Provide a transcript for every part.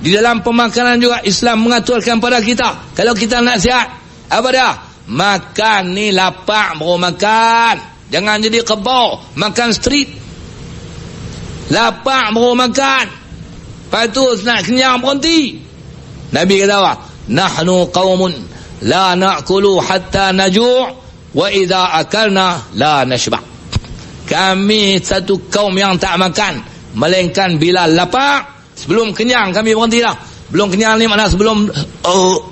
Di dalam pemakanan juga Islam mengaturkan pada kita, kalau kita nak sihat, apa dia? Makan ni lapar baru makan. Jangan jadi kebau, makan street. Lapar baru makan. Lepas tu nak kenyang berhenti. Nabi kata apa? Nahnu qaumun la na'kulu hatta naju' wa idza akalna la nashba'. Kami satu kaum yang tak makan melainkan bila lapar. Sebelum kenyang kami berhenti dah. Belum kenyang ni makna sebelum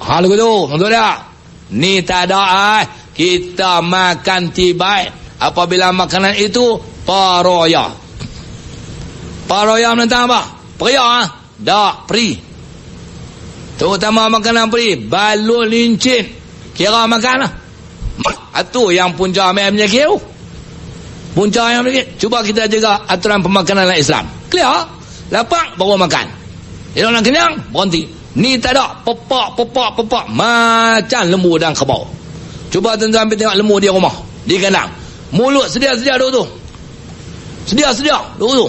hal tu. Betul tak? Ni tak ada kita makan tiba apabila makanan itu paroya. Paroya menentang apa? Periak dak peri. Terutama makanan peri, balun lincin. Kira makan lah. Itu yang punca penyakit tu. Punca yang penyakit. Cuba kita jaga aturan pemakanan dalam Islam. Clear? Lapar baru makan. Kalau nak kenyang berhenti. Ni tak ada pepak macam lembu dan kerbau. Cuba tuan-tuan ambil tengok lembu di rumah, di kandang. Mulut sedia-sedia duduk tu. Sedia-sedia duduk tu.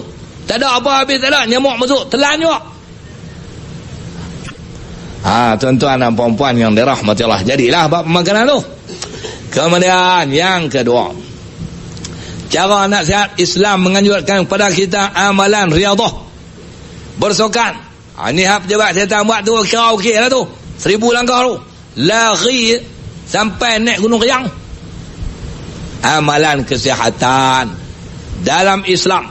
Tak ada apa habis, tak ada nyamuk masuk, telan juga. Tuan-tuan dan puan-puan yang dirahmati Allah, jadilah bab makanan tu. Kemudian yang kedua, cara nak sihat, Islam menganjurkan kepada kita amalan riyadhah, bersukan. Ni hak pejabat saya buat tu kira okey lah tu. 1000 langkah tu. Lari sampai naik Gunung Riang. Amalan kesihatan dalam Islam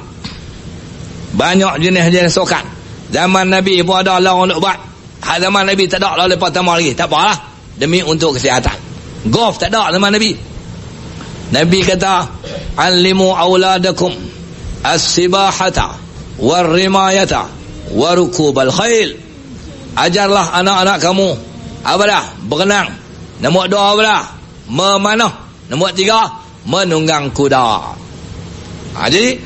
banyak jenis-jenis sukan. Zaman Nabi pun ada orang nak buat. Zaman Nabi tak ada lah, lepas tamat lagi. Tak apalah, demi untuk kesihatan. Golf tak ada zaman Nabi. Nabi kata, "Allimu auladakum as-sibahata war-rimayata wa rukubal khail." Ajarlah anak-anak kamu apa dah? Berenang. Nombor 2 apa dah? Memanah. Nombor 3 menunggang kuda. Jadi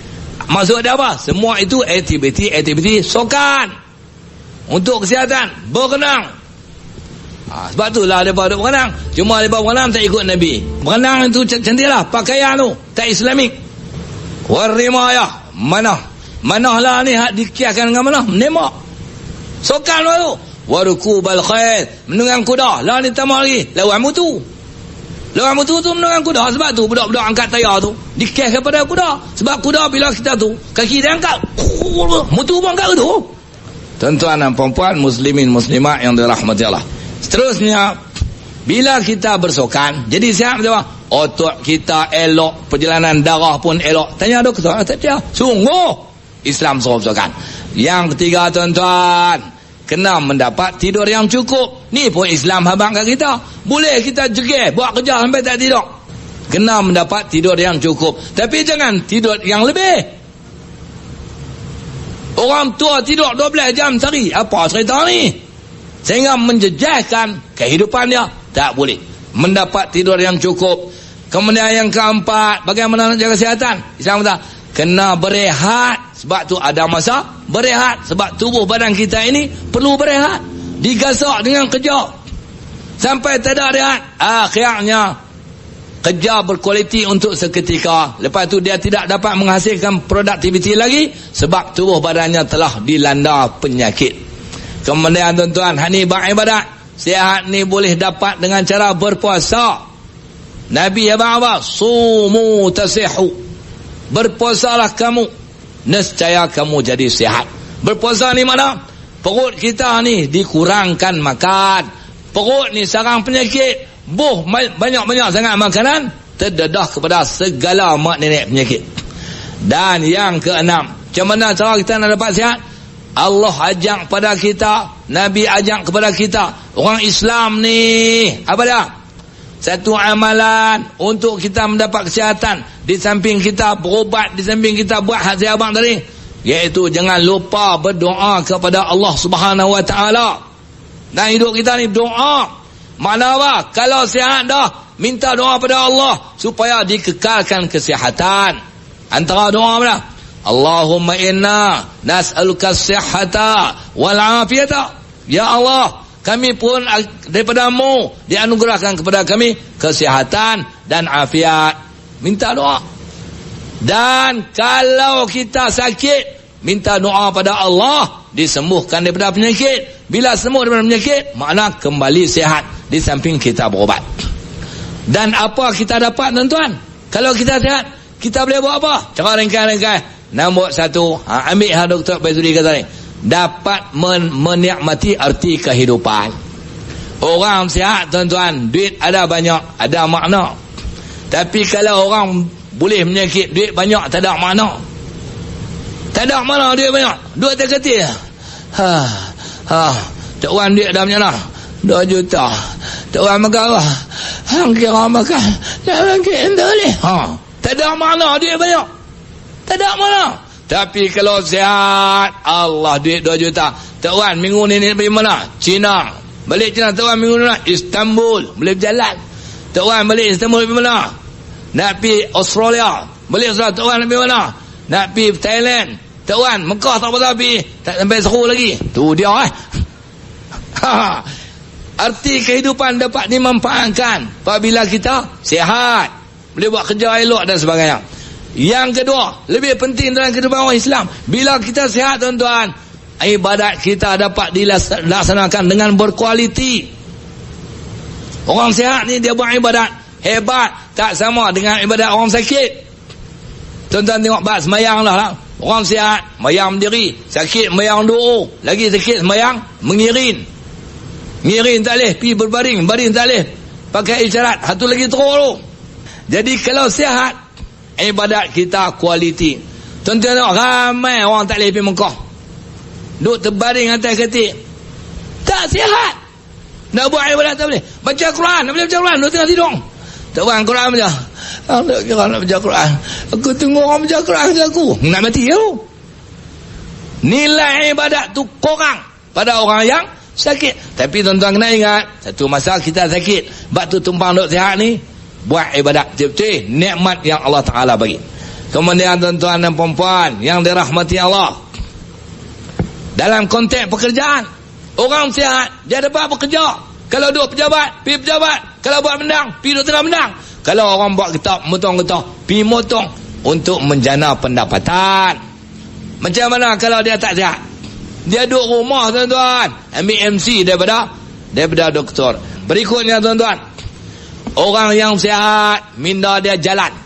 maksud dia apa? Semua itu aktiviti sukan untuk kesihatan. Berenang. Sebab itulah mereka duduk berenang. Cuma mereka berenang tak ikut Nabi. Berenang itu cantiklah pakaian tu, tak Islamik. War-rimayah, manah. Manah lah ni dikiaskan dengan manah menembak. Sokan lah tu. Warukubal khair, menunggang kuda. Lah ni tambah lagi lawan mutu. Lawan mutu tu menunggang kuda. Sebab tu budak-budak angkat tayar tu dikias kepada kuda. Sebab kuda bila kita tu kaki dia angkat, mutu pun angkat tu. Tuan-tuan dan puan-puan, muslimin muslimat yang dirahmati Allah. Seterusnya, bila kita bersukan, jadi sihat macam apa? Otot kita elok, perjalanan darah pun elok. Tanya doktor, tak dia. Sungguh Islam suruh-suruhkan. Yang ketiga tuan-tuan, kena mendapat tidur yang cukup. Ni pun Islam habang kat kita. Boleh kita jegeh buat kerja sampai tak tidur. Kena mendapat tidur yang cukup. Tapi jangan tidur yang lebih. Orang tua tidur 12 jam sehari. Apa cerita ni? Sehingga menjejaskan kehidupan dia. Tak boleh. Mendapat tidur yang cukup. Kemudian yang keempat, bagaimana nak jaga kesihatan? Islam kata, kena berehat. Sebab tu ada masa berehat. Sebab tubuh badan kita ini perlu berehat. Digasak dengan kerja sampai tak ada rehat. Akhirnya kerja berkualiti untuk seketika. Lepas tu dia tidak dapat menghasilkan produktiviti lagi. Sebab tubuh badannya telah dilanda penyakit. Kemudian tuan-tuan, hani beribadat. Sihat ni boleh dapat dengan cara berpuasa. Nabi apa? Sumu tasihu. Berpuasalah kamu, nescaya kamu jadi sihat. Berpuasa ni mana? Perut kita ni dikurangkan makan. Perut ni sarang penyakit. Banyak-banyak sangat makanan, terdedah kepada segala mak nenek penyakit. Dan yang keenam, macam mana cara kita nak dapat sihat? Allah ajak kepada kita, Nabi ajak kepada kita. Orang Islam ni apa dah? Satu amalan untuk kita mendapat kesihatan. Di samping kita berubat, di samping kita buat hak saya abang tadi, iaitu jangan lupa berdoa kepada Allah Subhanahu Wa Taala. Dan hidup kita ni doa. Mana apa? Kalau sihat dah, minta doa pada Allah supaya dikekalkan kesihatan. Antara doa apa dah? Allahumma inna nas'aluka as-sihhata wal afiyata. Ya Allah, kami pun daripada-Mu dianugerahkan kepada kami kesihatan dan afiat. Minta doa. Dan kalau kita sakit, minta doa pada Allah disembuhkan daripada penyakit. Bila sembuh daripada penyakit, makna kembali sihat di samping kita berubat. Dan apa kita dapat tuan-tuan? Kalau kita sihat, kita boleh buat apa? Cara ringkas-ringkas. Nombor satu, ambil Dr. Baizuri kata ni, dapat menikmati arti kehidupan. Orang sihat tuan-tuan, duit ada banyak, ada makna. Tapi kalau orang boleh menyakit, duit banyak tak ada makna. Tak ada makna duit banyak. Duit terketil. Tak orang duit dah banyak lah. 2 juta. Tak orang makan apa? Hang kira makan. Tak makan tak boleh. Tak ada makna duit banyak. Tak ada makna. Tapi kalau sihat, Allah duit 2 juta. Tak orang minggu ni pergi mana? China. Balik China, tak orang minggu ni Istanbul. Boleh berjalan. Tak orang balik Istanbul pergi mana? Nak pergi Australia. Balik Australia, tak orang nak pergi mana? Nak pergi Thailand. Tak orang Mekah tak apa pergi. Tak sampai seru lagi. Tu dia Arti kehidupan dapat dimanfaatkan apabila kita sihat. Boleh buat kerja elok dan sebagainya. Yang kedua, lebih penting dalam kehidupan orang Islam, bila kita sihat tuan-tuan, ibadat kita dapat dilaksanakan dengan berkualiti. Orang sihat ni dia buat ibadat hebat, tak sama dengan ibadat orang sakit. Tuan-tuan tengok bab semayang lah. Orang sihat semayang berdiri, sakit semayang doa, lagi sakit semayang mengiring. Ngiring tak boleh, pergi berbaring, baring tak boleh, pakai isyarat, satu lagi teruk tu. Jadi kalau sihat, ibadat kita kualiti. Tuan-tuan tengok, ramai orang tak boleh pergi Mekah, duduk terbaring atas katil, tak sihat. Nak buat ibadat tak boleh. Baca Quran, tak boleh baca Quran, duduk tengah tidur. Tak orang Quran baca. Tak kira nak baca Quran. Aku tunggu orang baca Quran ke aku. Nak mati tu. Nilai ibadat tu kurang pada orang yang sakit. Tapi tuan-tuan kena ingat, satu masa kita sakit, bab tu tumpang duk sihat ni, buat ibadat betul-betul nikmat yang Allah Ta'ala bagi. Kemudian tuan-tuan dan perempuan yang dirahmati Allah, dalam konteks pekerjaan, orang sihat dia dapat bekerja. Kalau duduk pejabat, pergi pejabat. Kalau buat mendang, pergi duduk tengah mendang. Kalau orang buat getah, motong getah, pergi motong untuk menjana pendapatan. Macam mana kalau dia tak sihat? Dia duduk rumah tuan-tuan, ambil MC daripada doktor. Berikutnya tuan-tuan, orang yang sihat, minda dia jalan.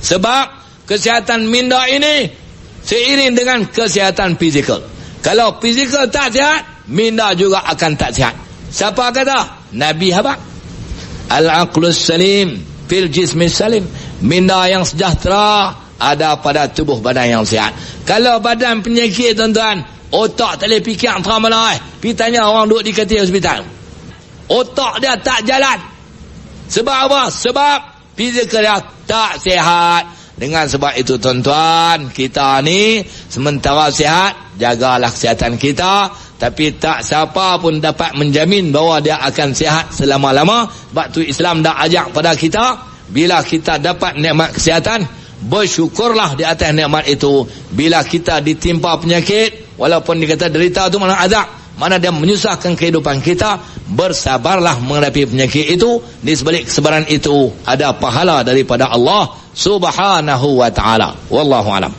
Sebab kesihatan minda ini seiring dengan kesihatan fizikal. Kalau fizikal tak sihat, minda juga akan tak sihat. Siapa kata? Nabi Habak. Al-aqlus salim fil jismis salim. Minda yang sejahtera ada pada tubuh badan yang sihat. Kalau badan penyakit tuan-tuan, otak tak boleh fikir antara mana pergi tanya orang duduk di katil hospital. Otak dia tak jalan. Sebab apa? Sebab fizikal dia tak sihat. Dengan sebab itu tuan-tuan, kita ni sementara sihat, jagalah kesihatan kita. Tapi tak siapa pun dapat menjamin bahawa dia akan sihat selama-lama. Sebab tu Islam dah ajak pada kita, bila kita dapat nikmat kesihatan, bersyukurlah di atas nikmat itu. Bila kita ditimpa penyakit, walaupun dikata derita itu mana azab, mana dia menyusahkan kehidupan kita, bersabarlah menghadapi penyakit itu. Di sebalik kesabaran itu ada pahala daripada Allah Subhanahu wa ta'ala. Wallahu alam.